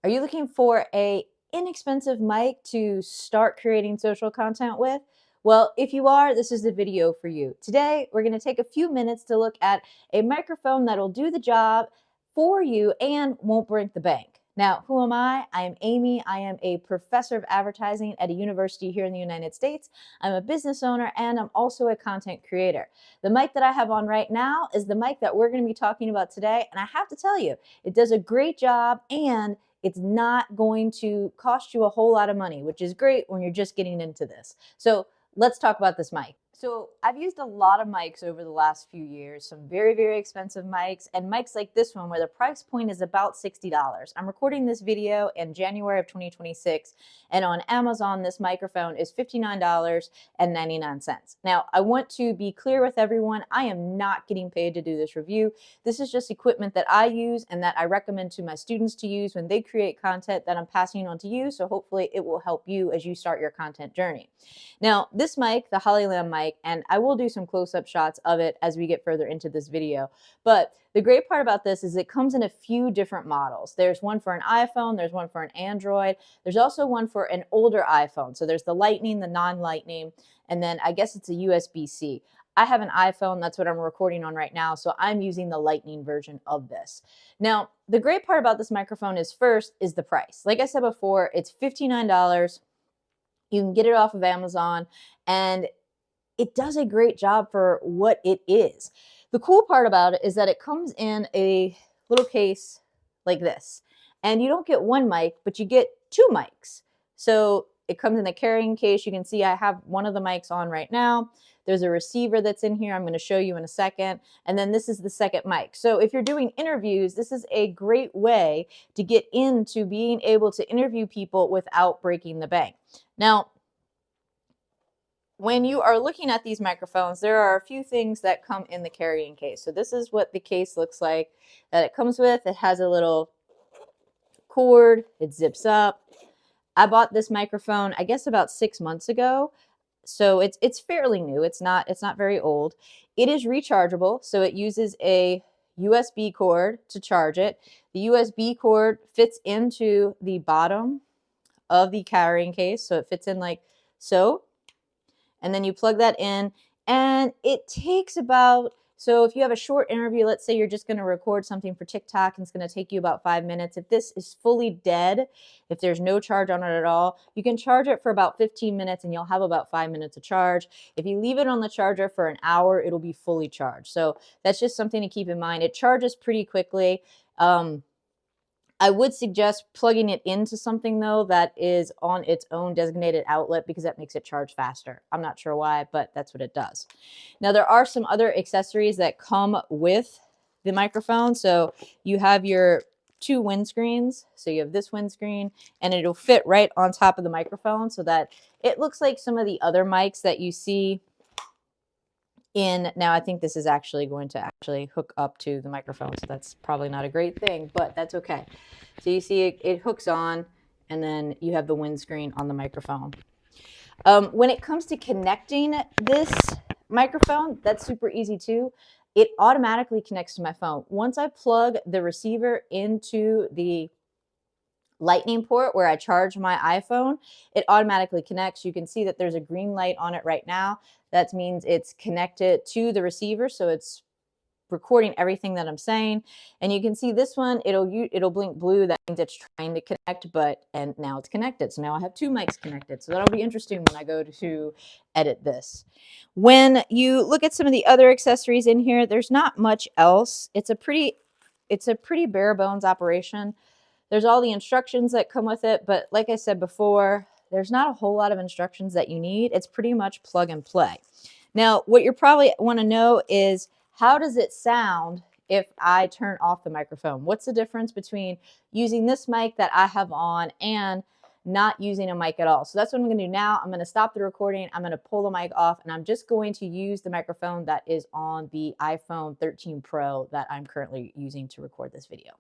Are you looking for a inexpensive mic to start creating social content with? Well, if you are, this is the video for you. Today, we're going to take a few minutes to look at a microphone that'll do the job for you and won't break the bank. Now, who am I? I am Amy. I am a professor of advertising at a university here in the United States. I'm a business owner and I'm also a content creator. The mic that I have on right now is the mic that we're going to be talking about today. And I have to tell you, it does a great job and it's not going to cost you a whole lot of money, which is great when you're just getting into this. So let's talk about this mic. So I've used a lot of mics over the last few years, some very, very expensive mics, and mics like this one where the price point is about $60. I'm recording this video in January of 2026, and on Amazon, this microphone is $59.99. Now, I want to be clear with everyone, I am not getting paid to do this review. This is just equipment that I use and that I recommend to my students to use when they create content that I'm passing on to you, so hopefully it will help you as you start your content journey. Now, this mic, the Hollyland mic, and I will do some close-up shots of it as we get further into this video, but the great part about this is it comes in a few different models. There's one for an iPhone, there's one for an Android, there's also one for an older iPhone. So there's the Lightning, the non-Lightning, and then I guess it's a USB-C. I have an iPhone, that's what I'm recording on right now, so I'm using the Lightning version of this. Now, the great part about this microphone is first is the price. Like I said before, it's $59. You can get it off of Amazon, and it does a great job for what it is. The cool part about it is that it comes in a little case like this. And you don't get one mic, but you get two mics. So it comes in a carrying case. You can see I have one of the mics on right now. There's a receiver that's in here I'm going to show you in a second. And then this is the second mic. So if you're doing interviews, this is a great way to get into being able to interview people without breaking the bank. Now, when you are looking at these microphones, there are a few things that come in the carrying case. So this is what the case looks like that it comes with. It has a little cord, it zips up. I bought this microphone, I guess about 6 months ago. So it's fairly new. It's not very old. It is rechargeable, so it uses a USB cord to charge it. The USB cord fits into the bottom of the carrying case, so it fits in like so. And then you plug that in, and it takes about, so if you have a short interview, let's say you're just going to record something for TikTok and it's going to take you about 5 minutes. If this is fully dead, if there's no charge on it at all, you can charge it for about 15 minutes and you'll have about 5 minutes of charge. If you leave it on the charger for an hour, it'll be fully charged. So that's just something to keep in mind. It charges pretty quickly. I would suggest plugging it into something, though, that is on its own designated outlet because that makes it charge faster. I'm not sure why, but that's what it does. Now, there are some other accessories that come with the microphone. So you have your two windscreens. So you have this windscreen, and it'll fit right on top of the microphone so that it looks like some of the other mics that you see now I think this is actually going to hook up to the microphone, so that's probably not a great thing, but that's okay. So you see it hooks on, and then you have the windscreen on the microphone. When it comes to connecting this microphone, that's super easy too. It automatically connects to my phone. Once I plug the receiver into the Lightning port where I charge my iPhone, it automatically connects. You can see that there's a green light on it right now. That means it's connected to the receiver, so it's recording everything that I'm saying. And you can see this one, it'll blink blue. That means it's trying to connect, and now it's connected. So now I have two mics connected. So that'll be interesting when I go to edit this. When you look at some of the other accessories in here, there's not much else. It's a pretty bare bones operation. There's all the instructions that come with it, but like I said before, there's not a whole lot of instructions that you need. It's pretty much plug and play. Now, what you probably want to know is, how does it sound if I turn off the microphone? What's the difference between using this mic that I have on and not using a mic at all? So that's what I'm going to do now. I'm going to stop the recording. I'm going to pull the mic off, and I'm just going to use the microphone that is on the iPhone 13 Pro that I'm currently using to record this video.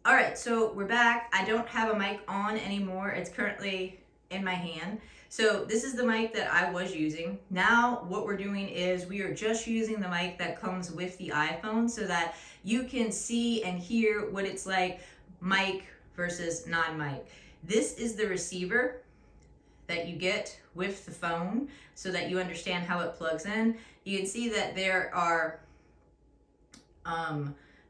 All right, so we're back. I don't have a mic on anymore. It's currently in my hand. So this is the mic that I was using. Now what we're doing is we are just using the mic that comes with the iPhone so that you can see and hear what it's like mic versus non-mic. This is the receiver that you get with the phone so that you understand how it plugs in. You can see that there are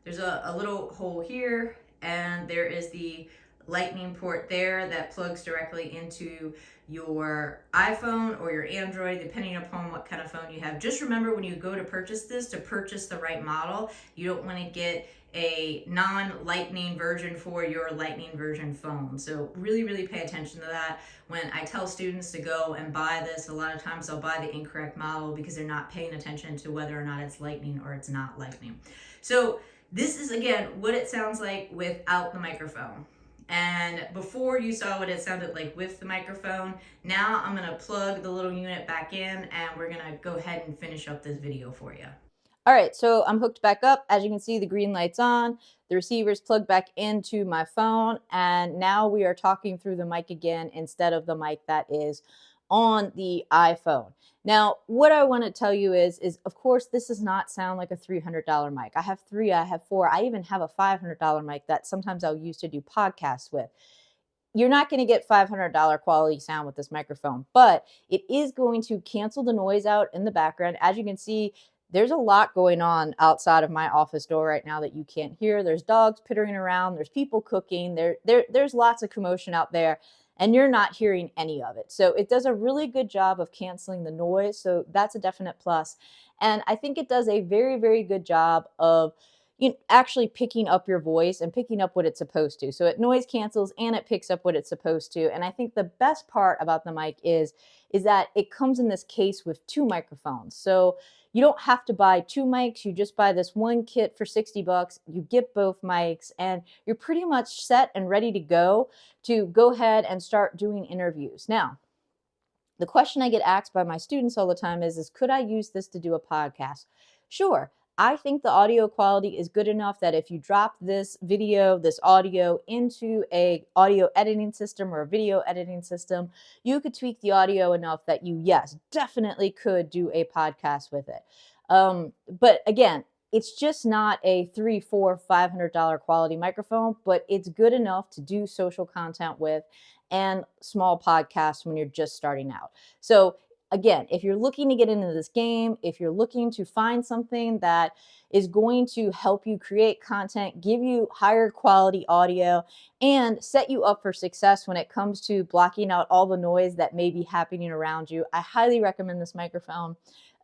there's a little hole here, and there is the lightning port there that plugs directly into your iPhone or your Android, depending upon what kind of phone you have. Just remember, when you go to purchase this, to purchase the right model. You don't want to get a non-lightning version for your lightning version phone. So really pay attention to that. When I tell students to go and buy this, a lot of times they'll buy the incorrect model because they're not paying attention to whether or not it's lightning or it's not lightning. So this is, again, what it sounds like without the microphone. And before you saw what it sounded like with the microphone. Now I'm going to plug the little unit back in, and we're going to go ahead and finish up this video for you. All right, so I'm hooked back up. As you can see, the green light's on. The receiver's plugged back into my phone, and now we are talking through the mic again instead of the mic that is on the iPhone. Now, what I want to tell you is of course, this does not sound like a $300 mic. I have 3, I have 4, I even have a $500 mic that sometimes I'll use to do podcasts with. You're not going to get $500 quality sound with this microphone, but it is going to cancel the noise out in the background. As you can see, there's a lot going on outside of my office door right now that you can't hear. There's dogs pittering around. There's people cooking. There's lots of commotion out there, and you're not hearing any of it. So it does a really good job of canceling the noise. So that's a definite plus. And I think it does a very good job of actually picking up your voice and picking up what it's supposed to. So it noise cancels and it picks up what it's supposed to. And I think the best part about the mic is that it comes in this case with 2 microphones. So you don't have to buy 2 mics. You just buy this one kit for $60. You get both mics, and you're pretty much set and ready to go ahead and start doing interviews. Now, the question I get asked by my students all the time is could I use this to do a podcast? Sure. I think the audio quality is good enough that if you drop this video, this audio into a audio editing system or a video editing system, you could tweak the audio enough that you, yes, definitely could do a podcast with it. But again, it's just not a $300, $400, $500 quality microphone, but it's good enough to do social content with and small podcasts when you're just starting out. So again, if you're looking to get into this game, if you're looking to find something that is going to help you create content, give you higher quality audio, and set you up for success when it comes to blocking out all the noise that may be happening around you, I highly recommend this microphone.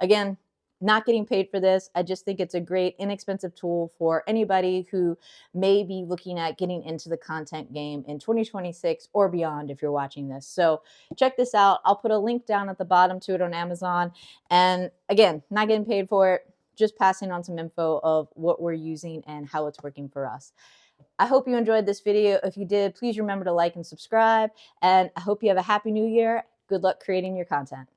Again, not getting paid for this. I just think it's a great, inexpensive tool for anybody who may be looking at getting into the content game in 2026 or beyond if you're watching this. So check this out. I'll put a link down at the bottom to it on Amazon. And again, not getting paid for it, just passing on some info of what we're using and how it's working for us. I hope you enjoyed this video. If you did, please remember to like and subscribe. And I hope you have a happy new year. Good luck creating your content.